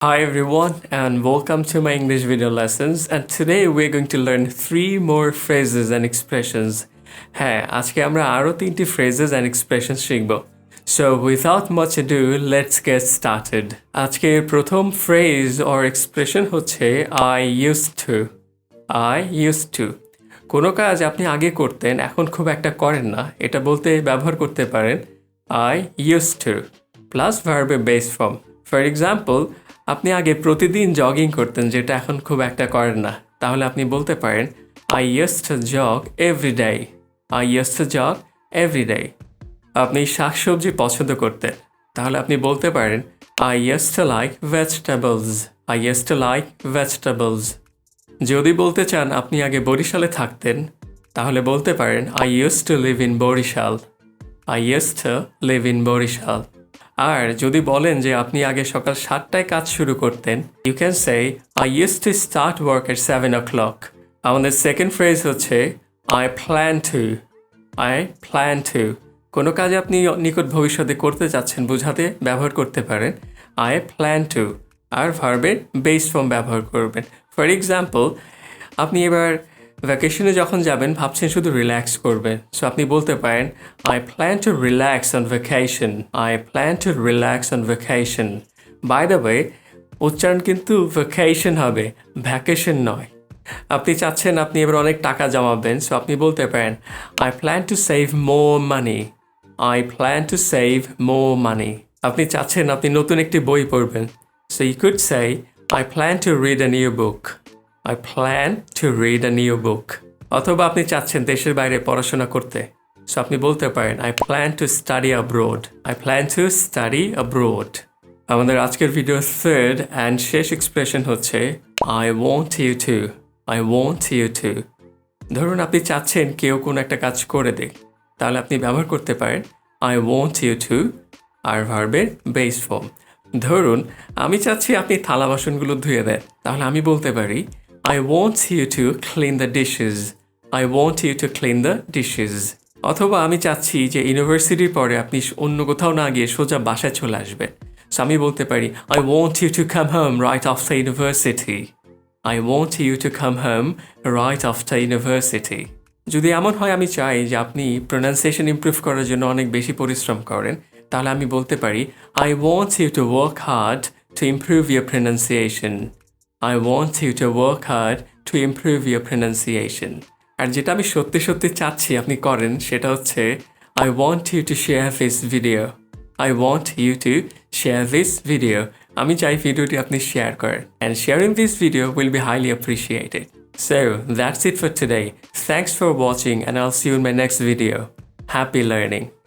Hi everyone and welcome to my English video lessons, and today we're going to learn 3 more phrases and expressions. হ্যাঁ, আজকে আমরা আরো 3টি phrases and expressions শিখব. So without much ado, let's get started. আজকের প্রথম phrase or expression হচ্ছে I used to. I used to. কোনো কাজ আপনি আগে করতেন, এখন খুব একটা করেন না, এটা বলতে ব্যবহার করতে পারেন I used to plus verb base form. For example, আপনি আগে প্রতিদিন জগিং করতেন, যেটা এখন খুব একটা করেন না, তাহলে আপনি বলতে পারেন I used to jog every day. I used to jog every day. আপনি শাকসবজি পছন্দ করতেন, তাহলে আপনি বলতে পারেন I used to like vegetables. I used to like vegetables. যদি বলতে চান আপনি আগে বরিশালে থাকতেন, তাহলে বলতে পারেন I used to live in Barishal. I used to live in Barishal. আর যদি বলেন যে আপনি আগে সকাল 7টায় কাজ শুরু করতেন, you can say I used to start work at 7 o'clock. আমাদের সেকেন্ড ফ্রেজ হচ্ছে I plan to. I plan to. কোনো কাজ আপনি নিকট ভবিষ্যতে করতে যাচ্ছেন বোঝাতে ব্যবহার করতে পারেন I plan to. আর ভার্বের বেস ফর্ম ব্যবহার করবেন। ফর এক্সাম্পল, আপনি এবার ভ্যাকেশনে যখন যাবেন ভাবছেন শুধু রিল্যাক্স করবেন, সো আপনি বলতে পারেন I plan to relax on vacation. I plan to relax on vacation. By the way, উচ্চারণ কিন্তু ভ্যাকেশন হবে, ভ্যাকেশন নয়। আপনি চাচ্ছেন আপনি এবার অনেক টাকা জমাবেন, সো আপনি বলতে পারেন I plan to save more money. I plan to save more money. আপনি চাচ্ছেন আপনি নতুন একটি বই পড়বেন, so you could say I plan to read a new book. I plan to read a new book. অথবা আপনি চাচ্ছেন দেশের বাইরে পড়াশোনা করতে, সো আপনি বলতে পারেন I plan to study abroad. I plan to study abroad. আমাদের আজকের ভিডিওর থার্ড অ্যান্ড শেষ এক্সপ্রেশন হচ্ছে I want you to. I want you to. ধরুন আপনি চাচ্ছেন কেউ কোনো একটা কাজ করে দেয়, তাহলে আপনি ব্যবহার করতে পারেন I want you to আর ভার্বের বেস ফর্ম। ধরুন আমি চাচ্ছি আপনি থালা বাসনগুলো ধুয়ে দেন, তাহলে আমি বলতে পারি I want you to clean the dishes. I want you to clean the dishes. অথবা আমি চাচ্ছি যে ইউনিভার্সিটির পরে আপনি অন্য কোথাও না গিয়ে সোজা বাসায় চলে আসবেন, সো আমি বলতে পারি I want you to come home right after university. I want you to come home right after university. যদি এমন হয় আমি চাই যে আপনি প্রোনাউন্সিয়েশন ইমপ্রুভ করার জন্য অনেক বেশি পরিশ্রম করেন, তাহলে আমি বলতে পারি I want you to work hard to improve your pronunciation. I want you to work hard to improve your pronunciation. আর যেটা আমি সত্যি সত্যি চাচ্ছি আপনি করেন সেটা হচ্ছে I want you to share this video. I want you to share this video. আমি চাই ভিডিওটি আপনি শেয়ার করেন, and sharing this video will be highly appreciated. So that's it for today. Thanks for watching and I'll see you in my next video. Happy learning.